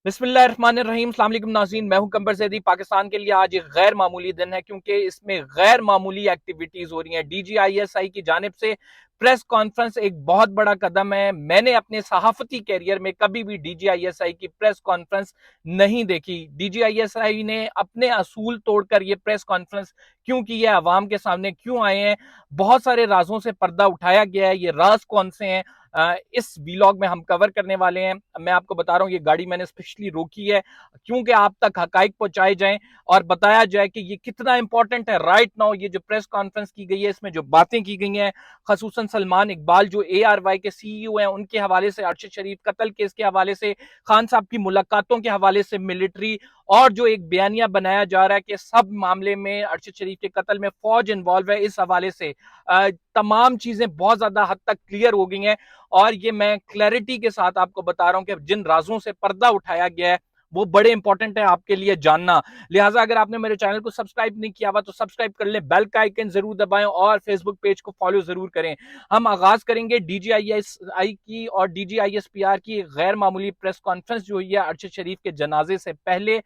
बिस्मिल्लाहिर्रहमानिर्रहीम, अस्सलाम वालेकुम नाज़रीन। मैं हूं कंबर ज़ैदी। पाकिस्तान के लिए आज एक गैर मामूली दिन है क्योंकि इसमें गैर मामूली एक्टिविटीज हो रही हैं। डीजीआईएसआई की जानिब से प्रेस कॉन्फ्रेंस एक बहुत बड़ा कदम है। मैंने अपने सहाफती कैरियर में कभी भी डीजीआईएसआई की प्रेस कॉन्फ्रेंस नहीं देखी। डीजीआईएसआई ने अपने असूल तोड़कर ये प्रेस कॉन्फ्रेंस क्यों की है, अवाम के सामने क्यों आए हैं, बहुत सारे राजों से पर्दा उठाया गया है। ये राज कौन से हैं, इस वीलॉग में हम कवर करने वाले हैं। मैं आपको बता रहा हूं, ये गाड़ी मैंने स्पेशली रोकी है क्योंकि आप तक हकाइक पहुंचाए जाएं और बताया जाए कि ये कितना इंपॉर्टेंट है राइट नाउ। ये जो प्रेस कॉन्फ्रेंस की गई है, इसमें जो बातें की गई हैं, खसूसन सलमान इकबाल जो ARY के CEO हैं, उनके हवाले से, अरशद शरीफ कत्ल केस के हवाले से, खान साहब की मुलाकातों के हवाले से, मिलिट्री, और जो एक बयानिया बनाया जा रहा है कि सब मामले में अरशद शरीफ के कत्ल में फौज इन्वॉल्व है, इस हवाले से तमाम चीजें बहुत ज्यादा हद तक क्लियर हो गई हैं। और ये मैं क्लैरिटी के साथ आपको बता रहा हूं कि जिन राजों से पर्दा उठाया गया है वो बड़े इंपॉर्टेंट है आपके लिए जानना। लिहाजा अगर आपने मेरे चैनल को सब्सक्राइब नहीं किया हुआ तो सब्सक्राइब कर लें, बेल का आइकन जरूर दबाएं और फेसबुक पेज को फॉलो जरूर करें। हम आगाज करेंगे डीजीआईएसआई की और डीजीआईएसपीआर की गैर मामूली प्रेस कॉन्फ्रेंस जो हुई है अरशद शरीफ के जनाजे से पहले।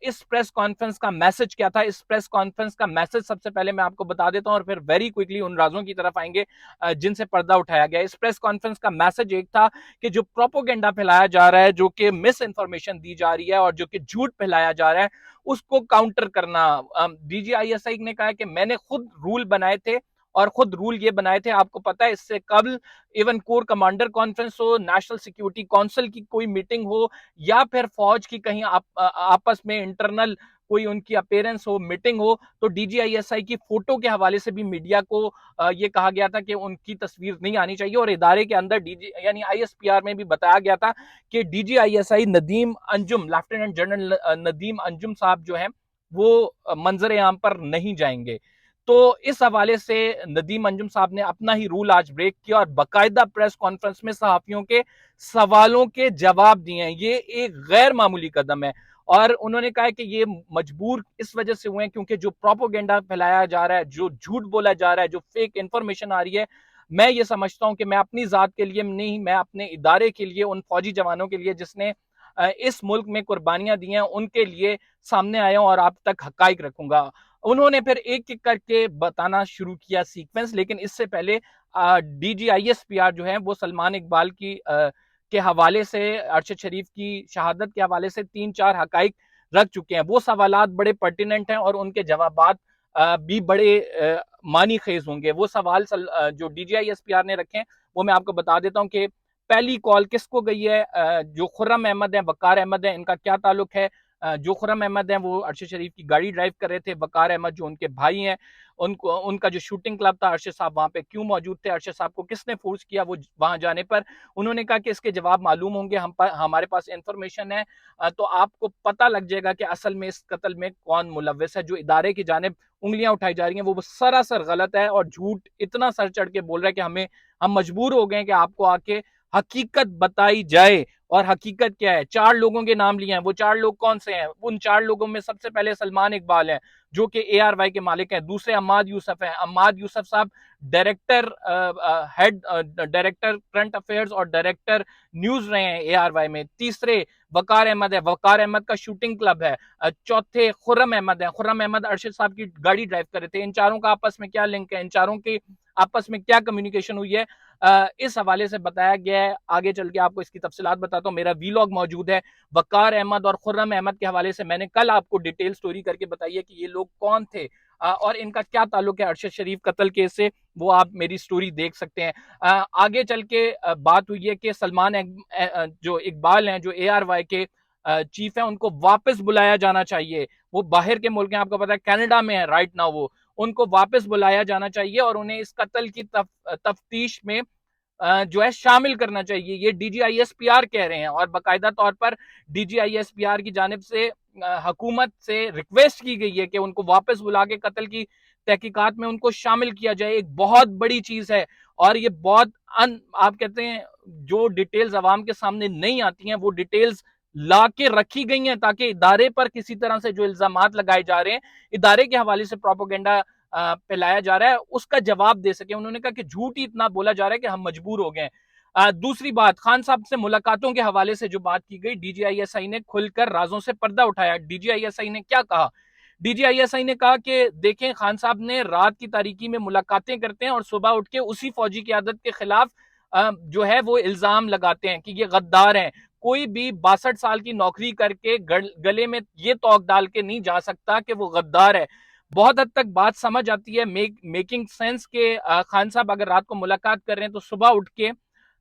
इस प्रेस कॉन्फ्रेंस का मैसेज क्या था? इस प्रेस कॉन्फ्रेंस का मैसेज सबसे पहले मैं आपको बता देता हूं और फिर वेरी क्विकली उन राजों की तरफ आएंगे जिनसे पर्दा उठाया गया। इस प्रेस कॉन्फ्रेंस का मैसेज एक था कि जो प्रोपोगेंडा फैलाया जा रहा है, जो कि मिस इन्फॉर्मेशन दी जा रही है और जो कि झूठ फैलाया जा रहा है, उसको काउंटर करना। डीजीआईएसआई ने कहा कि मैंने खुद रूल बनाए थे और खुद रूल ये बनाए थे, आपको पता है, इससे कबल इवन कोर कमांडर कॉन्फ्रेंस हो, नेशनल सिक्योरिटी काउंसिल की कोई मीटिंग हो, या फिर फौज की कहीं आपस में इंटरनल कोई उनकी अपेयरेंस हो, मीटिंग हो, तो डीजीआईएसआई की फोटो के हवाले से भी मीडिया को ये कहा गया था कि उनकी तस्वीर नहीं आनी चाहिए। और इदारे के अंदर डीजी यानी आईएसपीआर में भी बताया गया था कि DG ISI Nadeem Anjum, lieutenant general Nadeem Anjum साहब जो हैं वो मंजर आम पर नहीं जाएंगे। तो इस हवाले से नदीम अंजुम साहब ने अपना ही रूल आज ब्रेक किया और बाकायदा प्रेस कॉन्फ्रेंस में सहाफियों के सवालों के जवाब दिए हैं। ये एक गैर मामूली कदम है और उन्होंने कहा है कि ये मजबूर इस वजह से हुए हैं क्योंकि जो प्रोपोगेंडा फैलाया जा रहा है, जो झूठ बोला जा रहा है, जो फेक इंफॉर्मेशन आ रही है, मैं ये समझता हूं कि मैं अपनी जात के लिए नहीं, मैं अपने इदारे के लिए, उन फौजी जवानों के लिए जिसने इस मुल्क में कुर्बानियां दी हैं, उनके लिए सामने आया हूं और आप तक हकाइक रखूंगा। उन्होंने फिर एक एक करके बताना शुरू किया सीक्वेंस, लेकिन इससे पहले डीजीआईएसपीआर जो है वो सलमान इकबाल की के हवाले से, अरशद शरीफ की शहादत के हवाले से 3-4 हकाइक रख चुके हैं। वो सवालात बड़े पर्टिनेंट हैं और उनके जवाबात भी बड़े मानी खेज होंगे। वो सवाल जो डीजीआईएसपीआर ने रखे हैं वो मैं आपको बता देता हूं कि पहली कॉल किसको गई है, जो खुर्रम अहमद है, वकार अहमद है, इनका क्या ताल्लुक है? जो खुर्रम अहमद हैं वो अरशद शरीफ की गाड़ी ड्राइव कर रहे थे। वकार अहमद जो उनके भाई हैं, उनको, उनका जो शूटिंग क्लब था, अरशद साहब वहां पे क्यों मौजूद थे, अरशद साहब को किसने फोर्स किया वो वहां जाने पर? उन्होंने कहा कि इसके जवाब मालूम होंगे, हमारे पास इंफॉर्मेशन है, तो आपको पता लग जाएगा कि असल में इस कत्ल में कौन मुलव्विस है। जो इदारे की जानिब उंगलियां उठाई जा रही हैं वो सरासर गलत है और झूठ इतना सर चढ़ के बोल रहा है कि हम मजबूर हो गए कि आपको आके हकीकत बताई जाए। और हकीकत क्या है? 4 लोगों के नाम लिए हैं। वो 4 लोग कौन से हैं? उन 4 लोगों में सबसे पहले सलमान इकबाल हैं जो कि ARY के मालिक हैं। दूसरे अम्माद यूसुफ हैं। अम्माद यूसुफ साहब director, head director current affairs और डायरेक्टर न्यूज रहे हैं ARY में। तीसरे वकार अहमद है, वकार अहमद का शूटिंग क्लब है। चौथे खुर्रम अहमद है, खुर्रम अहमद अरशद साहब की गाड़ी ड्राइव कर रहे थे। इन चारों का आपस में क्या लिंक है? इन चारों की आपस में क्या कम्युनिकेशन हुई है? इस हवाले से बताया गया है। आगे चल के आपको इसकी तफसीलात बताता हूँ। मेरा वीलॉग मौजूद है वकार अहमद और खुर्रम अहमद के हवाले से। मैंने कल आपको डिटेल स्टोरी करके बताई है कि ये लोग कौन थे और इनका क्या ताल्लुक है अरशद शरीफ कत्ल केस से। वो आप मेरी स्टोरी देख सकते हैं। आगे चल के बात हुई है कि सलमान जो इकबाल हैं, जो ARY के चीफ हैं, उनको वापस बुलाया जाना चाहिए। वो बाहर के मुल्क हैं, आपको पता है कनाडा में है राइट नाउ। वो उनको वापस बुलाया जाना चाहिए और उन्हें इस कत्ल की तफ्तीश में जो है शामिल करना चाहिए। ये डीजीआईएसपीआर कह रहे हैं और बाकायदा तौर पर डीजीआईएसपीआर की जानिब से हुकूमत से रिक्वेस्ट की गई है कि उनको वापस बुला के कत्ल की तहकीकात में उनको शामिल किया जाए। एक बहुत बड़ी चीज है और ये बहुत आप कहते हैं जो डिटेल्स अवाम के सामने नहीं आती हैं वो डिटेल्स ला के रखी गई हैं ताकि इदारे पर किसी तरह से जो इल्जामात लगाए जा रहे हैं, इदारे के हवाले से प्रोपोगेंडा फैलाया जा रहा है, उसका जवाब दे सके। उन्होंने कहा कि झूठ ही इतना बोला जा रहा है कि हम मजबूर हो गए। दूसरी बात, खान साहब से मुलाकातों के हवाले से जो बात की गई, डीजीआईएसआई ने खुलकर राजों से पर्दा उठाया। डीजीआईएसआई ने क्या कहा? डीजीआईएसआई ने कहा कि देखें, खान साहब ने रात की तारीकी में मुलाकातें करते हैं और सुबह उठ के उसी फौजी की आदत के खिलाफ जो है वो इल्जाम लगाते हैं कि ये गद्दार हैं। कोई भी 62 साल की नौकरी करके गले में ये तोक डाल के नहीं जा सकता कि वो गद्दार है। बहुत हद तक बात समझ आती है, मेकिंग सेंस के खान साहब अगर रात को मुलाकात कर रहे हैं तो सुबह उठ के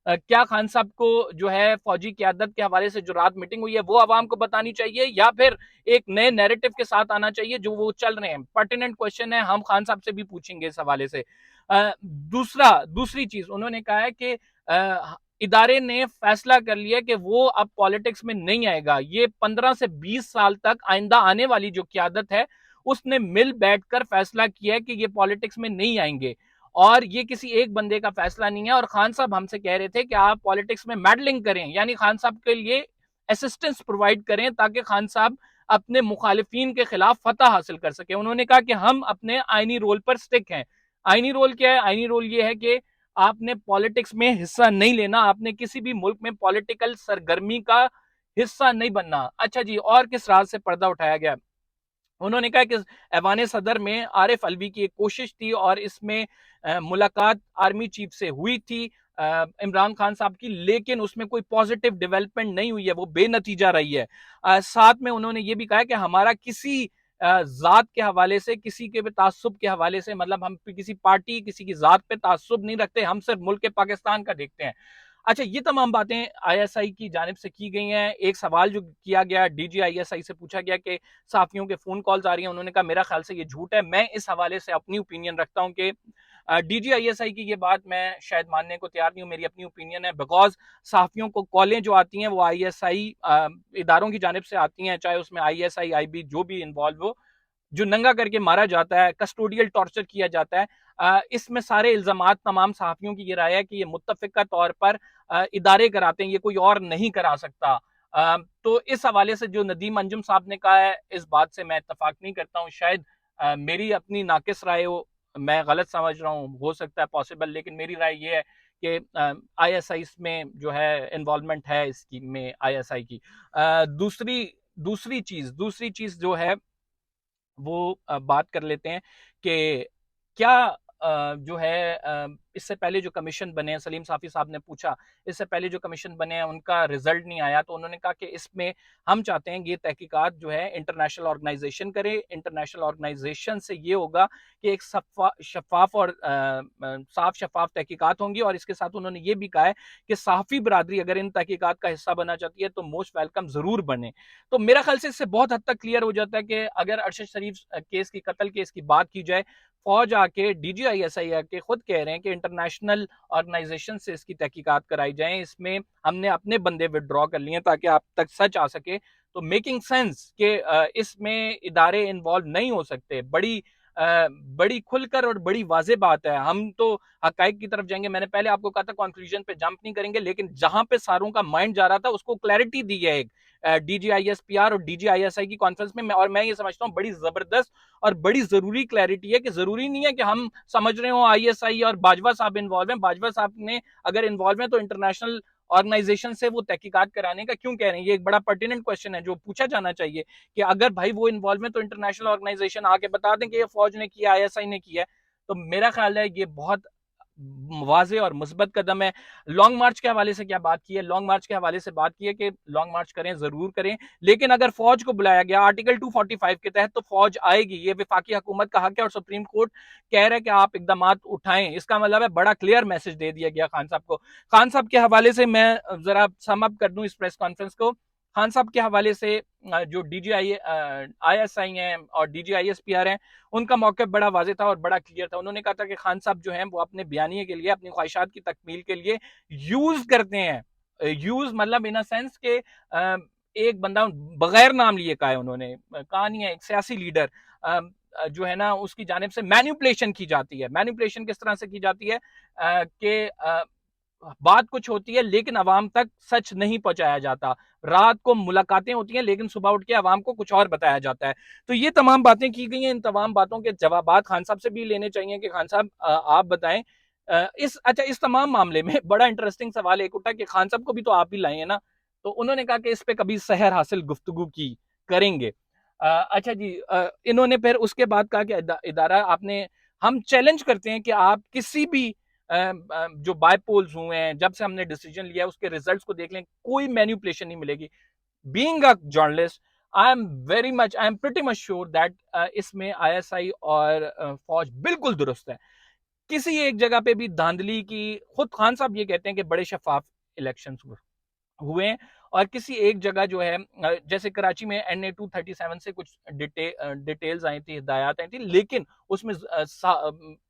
क्या खान साहब को जो है फौजी क़यादत के हवाले से जो रात मीटिंग हुई है वो आवाम को बतानी चाहिए, या फिर एक नए नैरेटिव के साथ आना चाहिए जो वो चल रहे हैं? पर्टिनेंट क्वेश्चन है, हम खान साहब से भी पूछेंगे इस हवाले से। दूसरी चीज उन्होंने कहा है कि इदारे ने फैसला कर लिया कि वो अब पॉलिटिक्स में नहीं आएगा। ये 15 से 20 साल तक आइंदा आने वाली जो क़यादत है उसने मिल बैठकर फैसला किया है कि ये पॉलिटिक्स में नहीं आएंगे, और ये किसी एक बंदे का फैसला नहीं है। और खान साहब हमसे कह रहे थे कि आप पॉलिटिक्स में मैडलिंग करें, यानी खान साहब के लिए असिस्टेंस प्रोवाइड करें ताकि खान साहब अपने मुखालिफिन के खिलाफ फतह हासिल कर सके। उन्होंने कहा कि हम अपने आईनी रोल पर स्टिक हैं। आईनी रोल क्या है? आईनी रोल ये है कि आपने पॉलिटिक्स में हिस्सा नहीं लेना, आपने किसी भी मुल्क में पॉलिटिकल सरगर्मी का हिस्सा नहीं बनना। अच्छा जी, और किस राज से पर्दा उठाया गया? उन्होंने कहा कि ऐवान सदर में आरिफ अलवी की एक कोशिश थी और इसमें मुलाकात आर्मी चीफ से हुई थी इमरान खान साहब की, लेकिन उसमें कोई पॉजिटिव डेवलपमेंट नहीं हुई है, वो बेनतीजा रही है। साथ में उन्होंने ये भी कहा कि हमारा किसी जात के हवाले से, किसी के भी तासुब के हवाले से, मतलब हम किसी पार्टी, किसी की जात पे तासुब नहीं रखते, हम सिर्फ मुल्क के पाकिस्तान का देखते हैं। अच्छा, ये तमाम बातें आईएसआई की जानिब से की गई हैं। एक सवाल जो किया गया, डीजीआईएसआई से पूछा गया कि सहाफियों के फोन कॉल्स आ रही हैं, उन्होंने कहा मेरा ख्याल से ये झूठ है। मैं इस हवाले से अपनी ओपिनियन रखता हूं कि डीजीआईएसआई की ये बात मैं शायद मानने को तैयार नहीं हूं, मेरी अपनी ओपिनियन है। बिकॉज सहाफियों को कॉलें जो आती हैं वो आईएसआई इदारों की जानिब से आती हैं, चाहे उसमें आईएसआई आईबी जो भी इन्वॉल्व हो, जो नंगा करके मारा जाता है, कस्टोडियल टॉर्चर किया जाता है। इसमें सारे इल्जामात तमाम सहाफियों की ये राय है कि ये मुत्तफिका तौर पर इदारे कराते हैं, ये कोई और नहीं करा सकता। तो इस हवाले से जो नदीम अंजुम साहब ने कहा है, इस बात से मैं इत्तफाक नहीं करता हूँ। शायद मेरी अपनी नाकिस राय हो, मैं गलत समझ रहा हूँ, हो सकता है पॉसिबल, लेकिन मेरी राय ये है कि आईएसआई में जो है इन्वॉल्वमेंट है इसकी में आईएसआई की। दूसरी चीज जो है वो बात कर लेते हैं कि क्या जो है इससे पहले जो कमीशन बने हैं, सलीम साफी साहब ने पूछा, इससे पहले जो कमीशन बने हैं उनका रिजल्ट नहीं आया, तो उन्होंने कहा कि इसमें हम चाहते हैं कि ये तहकीकात जो है इंटरनेशनल ऑर्गेनाइजेशन करे। इंटरनेशनल ऑर्गेनाइजेशन से ये होगा कि एक शफाफ और साफ शफाफ तहकीकात होंगी, और इसके साथ उन्होंने ये भी कहा है कि सहाफ़ी बरादरी अगर इन तहकीकात का हिस्सा बनना चाहती है तो मोस्ट वेलकम जरूर बने। तो मेरा ख्याल से इससे बहुत हद तक क्लियर हो जाता है कि अगर अरशद शरीफ केस की, कत्ल केस की बात की जाए, फौज आके, डीजीआईएसआई आके खुद कह रहे हैं कि इंटरनेशनल ऑर्गेनाइजेशन से इसकी तहकीकात कराई जाए, इसमें हमने अपने बंदे विड्रॉ कर लिए ताकि आप तक सच आ सके। तो मेकिंग सेंस कि इसमें इदारे इन्वॉल्व नहीं हो सकते, बड़ी खुलकर और बड़ी वाजे बात है। हम तो हकाइक की तरफ जाएंगे, मैंने पहले आपको कहा था कंक्लूजन पे जंप नहीं करेंगे, लेकिन जहां पे सारों का माइंड जा रहा था उसको क्लैरिटी दी है एक डीजीआईएसपीआर और डीजीआईएसआई की कॉन्फ्रेंस में। और मैं ये समझता हूँ बड़ी जबरदस्त और बड़ी जरूरी क्लैरिटी है कि जरूरी नहीं है कि हम समझ रहे हो आईएसआई और बाजवा साहब इन्वॉल्व हैं। बाजवा साहब ने अगर इन्वॉल्व है तो इंटरनेशनल ऑर्गेनाइजेशन से वो तहकीकात कराने का क्यों कह रहे हैं? ये एक बड़ा पर्टिनेंट क्वेश्चन है जो पूछा जाना चाहिए कि अगर भाई वो इन्वॉल्व है तो इंटरनेशनल ऑर्गेनाइजेशन आके बता दें कि ये फौज ने किया, आईएसआई ने किया है। तो मेरा ख्याल है ये बहुत वाजे और मुस्बत कदम है। लॉन्ग मार्च के हवाले से क्या बात की है? लॉन्ग मार्च के हवाले से बात की है कि लॉन्ग मार्च करें, जरूर करें, लेकिन अगर फौज को बुलाया गया आर्टिकल 245 के तहत तो फौज आएगी, ये विफाकी हुकूमत का हक है और सुप्रीम कोर्ट कह रहा है कि आप इकदाम उठाएं। इसका मतलब है बड़ा क्लियर मैसेज दे दिया गया खान साहब को। खान साहब के हवाले से मैं जरा सम अप कर दूं इस प्रेस कॉन्फ्रेंस को। खान साहब के हवाले से जो डीजीआई आईएसआई हैं और डीजीआईएसपीआर हैं, उनका मौक़िफ़ बड़ा वाज़ेह था और बड़ा क्लियर था। उन्होंने कहा था कि खान साहब जो हैं वो अपने बयानिए के लिए, अपनी ख्वाहिशात की तकमील के लिए यूज़ करते हैं। यूज़ मतलब इन अ सेंस के एक बंदा बगैर नाम लिए कहा है उन्होंने, कहा नहीं है, एक सियासी लीडर जो है ना उसकी जानिब से मैनिपुलेशन की जाती है। मैनिपुलेशन किस तरह से की जाती है कि बात कुछ होती है लेकिन अवाम तक सच नहीं पहुंचाया जाता। रात को मुलाकातें होती हैं लेकिन सुबह उठ के अवाम को कुछ और बताया जाता है। तो ये तमाम बातें की गई हैं। इन तमाम बातों के जवाबात खान साहब से भी लेने चाहिए कि खान साहब आप बताएं इस तमाम मामले में बड़ा इंटरेस्टिंग सवाल एक उठा कि खान साहब को भी तो आप ही लाए हैं ना, तो उन्होंने कहा कि इस पे कभी सहर हासिल गुफ्तगू की करेंगे। अच्छा जी, इन्होंने फिर उसके बाद कहा कि इदारा आपने, हम चैलेंज करते हैं कि आप किसी भी जो बाय पोल्स हुए हैं, जब से हमने डिसीजन लिया है उसके रिजल्ट्स को देख लें, कोई मैनिपुलेशन नहीं मिलेगी। Being a journalist, I am pretty much sure that इसमें आईएसआई और फौज बिल्कुल दुरुस्त है। किसी एक जगह पे भी धांधली की, खुद खान साहब ये कहते हैं कि बड़े शफाफ इलेक्शन हुए हैं, और किसी एक जगह जो है जैसे कराची में NA-237 से कुछ डिटेल्स आई थी, हिदायत आई थी, लेकिन उसमें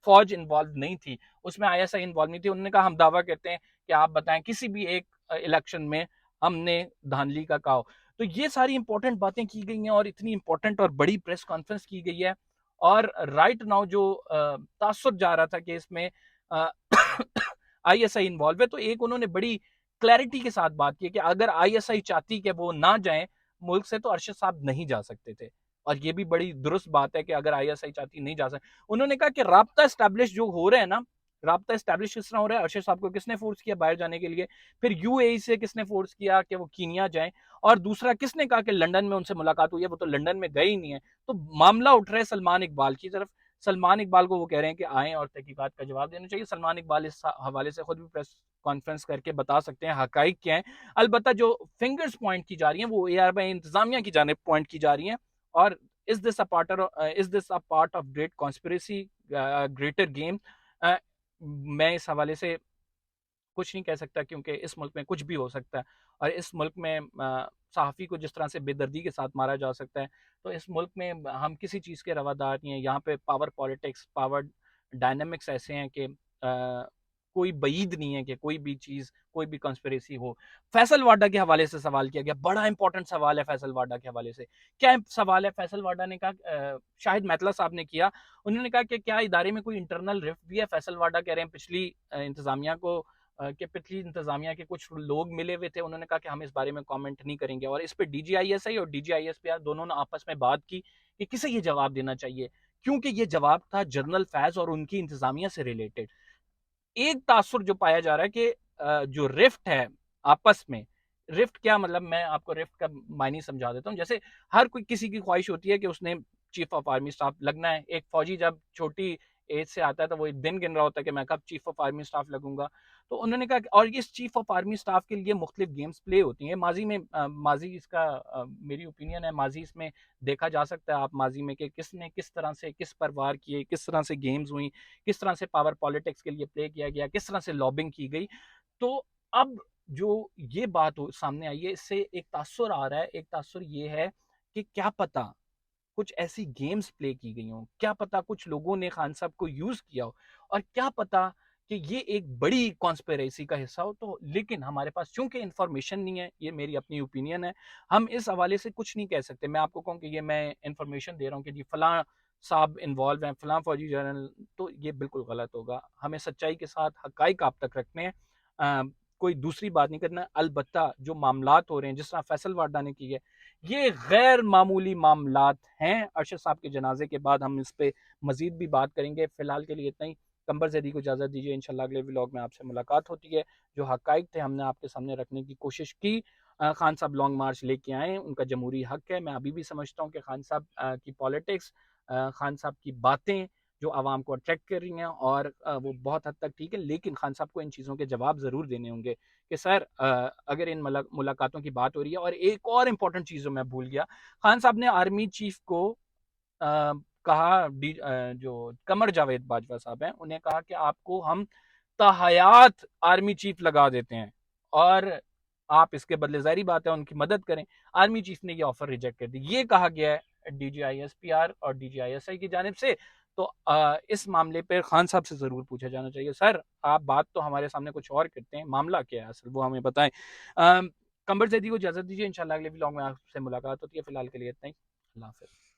फौज इन्वॉल्व नहीं थी, उसमें आईएसआई इन्वॉल्व नहीं थी। उन्होंने कहा हम दावा करते हैं कि आप बताएं किसी भी एक इलेक्शन में हमने धांधली का कहा हो। तो ये सारी इंपॉर्टेंट बातें की गई हैं और इतनी इंपॉर्टेंट और बड़ी प्रेस कॉन्फ्रेंस की गई है। और राइट नाउ जो तासुर जा रहा था कि इसमें आईएसआई इन्वॉल्व है, तो एक उन्होंने बड़ी क्लैरिटी के साथ बात की कि अगर आईएसआई चाहती कि वो ना जाए मुल्क से, तो अरशद साहब नहीं जा सकते थे। और ये भी बड़ी दुरुस्त बात है कि अगर आईएसआई चाहती नहीं जा सकते। उन्होंने कहा कि राब्ता एस्टैब्लिश जो हो रहा है ना, राब्ता एस्टैब्लिश किस तरह हो रहा है, अरशद साहब को किसने फोर्स किया बाहर जाने के लिए, फिर यूएई से किसने फोर्स किया कि वो कीनिया जाए, और दूसरा किसने कहा कि लंदन में उनसे मुलाकात हुई है, वो तो लंदन में गए ही नहीं है। तो मामला उठ रहा है सलमान इकबाल की तरफ। सलमान इकबाल को वो कह रहे हैं कि आएं और तहकीकात का जवाब देना चाहिए। सलमान इकबाल इस हवाले से खुद भी प्रेस कॉन्फ्रेंस करके बता सकते हैं हकाइक क्या है। अलबत्ता जो फिंगर्स पॉइंट की जा रही हैं वो एआरवाई इंतजामिया की जानिब पॉइंट की जा रही हैं। और is this a part of great conspiracy, greater game? मैं इस हवाले से कुछ नहीं कह सकता, क्योंकि इस मुल्क में कुछ भी हो सकता है। और इस मुल्क में सहाफ़ी को जिस तरह से बेदर्दी के साथ मारा जा सकता है, तो इस मुल्क में हम किसी चीज़ के रवादार नहीं हैं। यहाँ पे पावर पॉलिटिक्स, पावर डायनामिक्स ऐसे हैं कि कोई बईद नहीं है कि कोई भी चीज़, कोई भी कंस्पिरेसी हो। फैसल वाडा के हवाले से सवाल किया गया, बड़ा इंपॉर्टेंट सवाल है फैसल वाडा के हवाले से। क्या सवाल है? फैसल वाडा ने कहा, शाहिद मैतला साहब ने किया, उन्होंने कहा कि क्या इदारे में कोई इंटरनल रिफ्ट भी है? फैसल वाडा कह रहे हैं पिछली इंतजामिया को कि पिछली इंतजामिया के कुछ लोग मिले हुए थे, उन्होंने कहा कि हम इस बारे में कमेंट नहीं करेंगे। और इस पे डीजीआईएसआई और डीजीआईएसपीआर दोनों ने आपस में बात की कि किसे ये जवाब देना चाहिए, क्योंकि ये जवाब था जनरल फैज और उनकी इंतजामिया से रिलेटेड। एक तासुर जो पाया जा रहा है कि जो रिफ्ट है आपस में, रिफ्ट क्या मतलब, मैं आपको रिफ्ट का मायने समझा देता हूँ। जैसे हर कोई, किसी की ख्वाहिश होती है कि उसने चीफ ऑफ आर्मी स्टाफ लगना है। एक फौजी जब छोटी एज से आता है तो वो एक दिन गिन रहा होता है कि मैं कब चीफ ऑफ आर्मी स्टाफ लगूंगा। तो उन्होंने कहा और इस चीफ ऑफ आर्मी स्टाफ के लिए मुख्तलिफ गेम्स प्ले होती हैं माजी में। माजी इसका मेरी ओपिनियन है, माजी इसमें देखा जा सकता है आप माजी में कि किसने किस तरह से किस पर वार किए, किस तरह से गेम्स हुई, किस तरह से पावर पॉलिटिक्स के लिए प्ले किया गया, किस तरह से लॉबिंग की गई। तो अब जो ये बात सामने आई है, इससे एक तासुर आ रहा है। एक तासुर ये है कि क्या पता कुछ ऐसी गेम्स प्ले की गई हों, क्या पता कुछ लोगों ने खान साहब को यूज किया हो, और क्या पता कि ये एक बड़ी कॉन्स्पिरेसी का हिस्सा हो। तो लेकिन हमारे पास चूंकि इंफॉर्मेशन नहीं है, ये मेरी अपनी ओपिनियन है, हम इस हवाले से कुछ नहीं कह सकते। मैं आपको कहूँ कि ये मैं इंफॉर्मेशन दे रहा हूँ कि जी फलां साहब इन्वॉल्व हैं, फलां फौजी जनरल, तो ये बिल्कुल गलत होगा। हमें सच्चाई के साथ हकाइक आप तक रखने हैं, कोई दूसरी बात नहीं करना। अलबत्ता जो मामलात हो रहे हैं, जिस तरह फैसल वाडा ने की है, ये गैर मामूली मामलात हैं। अरशद साहब के जनाजे के बाद हम इस पे मजीद भी बात करेंगे। फिलहाल के लिए इतना ही। कंबर जैदी को इजाज़त दीजिए, इंशाल्लाह अगले व्लॉग में आपसे मुलाकात होती है। जो हकाइक थे हमने आपके सामने रखने की कोशिश की। खान साहब लॉन्ग मार्च लेके आए, उनका जमहूरी हक है। मैं अभी भी समझता हूँ कि खान साहब की पॉलिटिक्स, खान साहब की बातें जो आवाम को अट्रैक्ट कर रही हैं, और वो बहुत हद तक ठीक है, लेकिन खान साहब को इन चीज़ों के जवाब ज़रूर देने होंगे कि सर अगर इन मुलाकातों की बात हो रही है। और एक और इम्पॉर्टेंट चीज़ जो मैं भूल गया, खान साहब ने आर्मी चीफ को कहा, जो कमर जावेद बाजवा साहब हैं, उन्हें कहा कि आपको हम ताहयात आर्मी चीफ लगा देते हैं, और आप इसके बदले ज़ाहिर बात है उनकी मदद करें। आर्मी चीफ ने ये ऑफर रिजेक्ट कर दी। ये कहा गया है डीजीआईएसपीआर और डीजीआईएसआई की जानिब से। तो इस मामले पर खान साहब से ज़रूर पूछा जाना चाहिए, सर आप बात तो हमारे सामने कुछ और करते हैं, मामला क्या है असल, वो हमें बताएं। कंबर जैदी को इजाज़त दीजिए, इंशाल्लाह अगले व्लॉग में आपसे मुलाकात होती है। फिलहाल के लिए इतना ही। अल्लाह हाफ़िज़।